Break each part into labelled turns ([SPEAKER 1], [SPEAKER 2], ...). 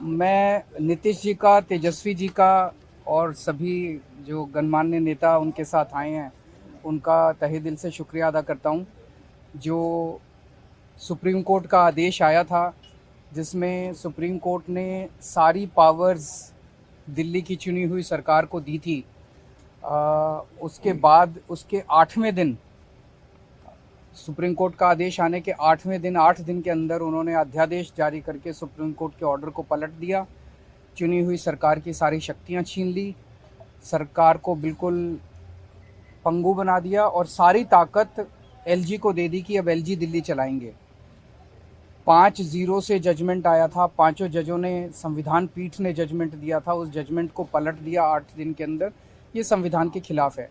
[SPEAKER 1] मैं नीतीश जी का, तेजस्वी जी का और सभी जो गणमान्य नेता उनके साथ आए हैं, उनका तहे दिल से शुक्रिया अदा करता हूँ। जो सुप्रीम कोर्ट का आदेश आया था, जिसमें सुप्रीम कोर्ट ने सारी पावर्स दिल्ली की चुनी हुई सरकार को दी थी, उसके बाद उसके 8वें दिन, सुप्रीम कोर्ट का आदेश आने के 8वें दिन, 8 दिन के अंदर उन्होंने अध्यादेश जारी करके सुप्रीम कोर्ट के ऑर्डर को पलट दिया। चुनी हुई सरकार की सारी शक्तियां छीन ली, सरकार को बिल्कुल पंगु बना दिया और सारी ताकत एलजी को दे दी कि अब एलजी दिल्ली चलाएंगे। 5-0 से जजमेंट आया था, पांचों जजों ने, संविधान पीठ ने जजमेंट दिया था, उस जजमेंट को पलट दिया 8 दिन के अंदर। ये संविधान के खिलाफ है।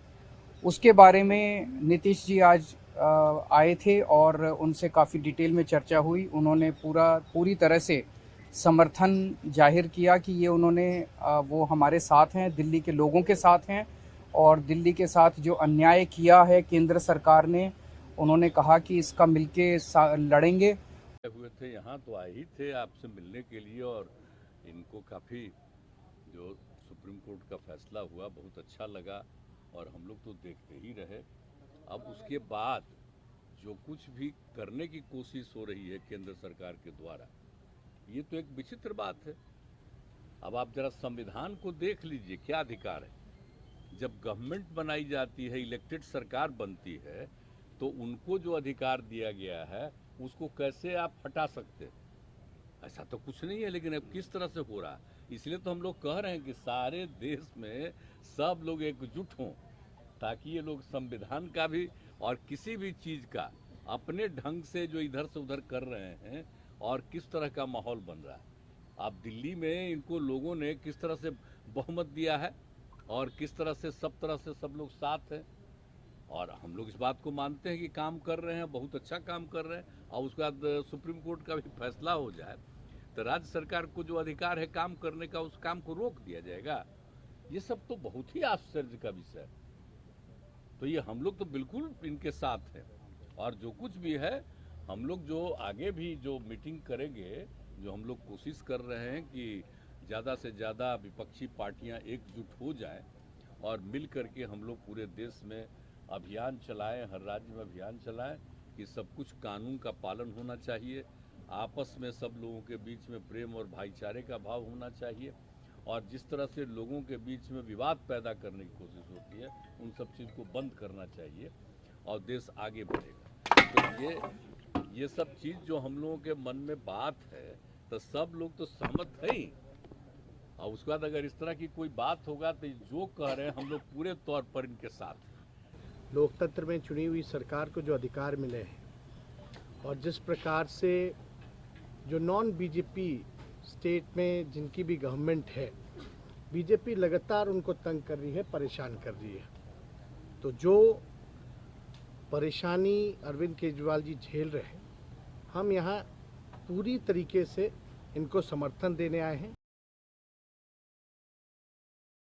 [SPEAKER 1] उसके बारे में नीतीश जी आज आए थे और उनसे काफ़ी डिटेल में चर्चा हुई। उन्होंने पूरी तरह से समर्थन जाहिर किया कि ये वो हमारे साथ हैं, दिल्ली के लोगों के साथ हैं और दिल्ली के साथ जो अन्याय किया है केंद्र सरकार ने, उन्होंने कहा कि इसका मिलके लड़ेंगे।
[SPEAKER 2] हुए थे यहाँ तो आए ही थे आपसे मिलने के लिए, और इनको काफ़ी जो सुप्रीम कोर्ट का फैसला हुआ बहुत अच्छा लगा और हम लोग तो देखते ही रहे। अब उसके बाद जो कुछ भी करने की कोशिश हो रही है केंद्र सरकार के द्वारा, ये तो एक विचित्र बात है। अब आप जरा संविधान को देख लीजिए, क्या अधिकार है। जब गवर्नमेंट बनाई जाती है, इलेक्टेड सरकार बनती है, तो उनको जो अधिकार दिया गया है उसको कैसे आप हटा सकते हैं? ऐसा तो कुछ नहीं है। लेकिन अब किस तरह से हो रहा है, इसलिए तो हम लोग कह रहे हैं कि सारे देश में सब लोग एकजुट हों, ताकि ये लोग संविधान का भी और किसी भी चीज़ का अपने ढंग से जो इधर से उधर कर रहे हैं, और किस तरह का माहौल बन रहा है। अब दिल्ली में इनको लोगों ने किस तरह से बहुमत दिया है और किस तरह से सब लोग साथ हैं, और हम लोग इस बात को मानते हैं कि काम कर रहे हैं, बहुत अच्छा काम कर रहे हैं। और उसके बाद सुप्रीम कोर्ट का भी फैसला हो जाए तो राज्य सरकार को जो अधिकार है काम करने का, उस काम को रोक दिया जाएगा। ये सब तो बहुत ही आश्चर्य का विषय है। तो ये हम लोग तो बिल्कुल इनके साथ हैं, और जो कुछ भी है हम लोग जो आगे भी जो मीटिंग करेंगे, जो हम लोग कोशिश कर रहे हैं कि ज़्यादा से ज़्यादा विपक्षी पार्टियां एकजुट हो जाएं और मिल करके हम लोग पूरे देश में अभियान चलाएं, हर राज्य में अभियान चलाएं कि सब कुछ कानून का पालन होना चाहिए, आपस में सब लोगों के बीच में प्रेम और भाईचारे का भाव होना चाहिए, और जिस तरह से लोगों के बीच में विवाद पैदा करने की कोशिश होती है, उन सब चीज़ को बंद करना चाहिए और देश आगे बढ़ेगा। तो ये सब चीज़ जो हम लोगों के मन में बात है, तो सब लोग तो सहमत है ही। और उसके बाद अगर इस तरह की कोई बात होगा तो जो कह रहे हैं हम लोग पूरे तौर पर इनके साथ हैं।
[SPEAKER 3] लोकतंत्र में चुनी हुई सरकार को जो अधिकार मिले हैं और जिस प्रकार से जो नॉन बीजेपी स्टेट में जिनकी भी गवर्नमेंट है, बीजेपी लगातार उनको तंग कर रही है, परेशान कर रही है। तो जो परेशानी अरविंद केजरीवाल जी झेल रहे हैं, हम यहाँ पूरी तरीके से इनको समर्थन देने आए हैं।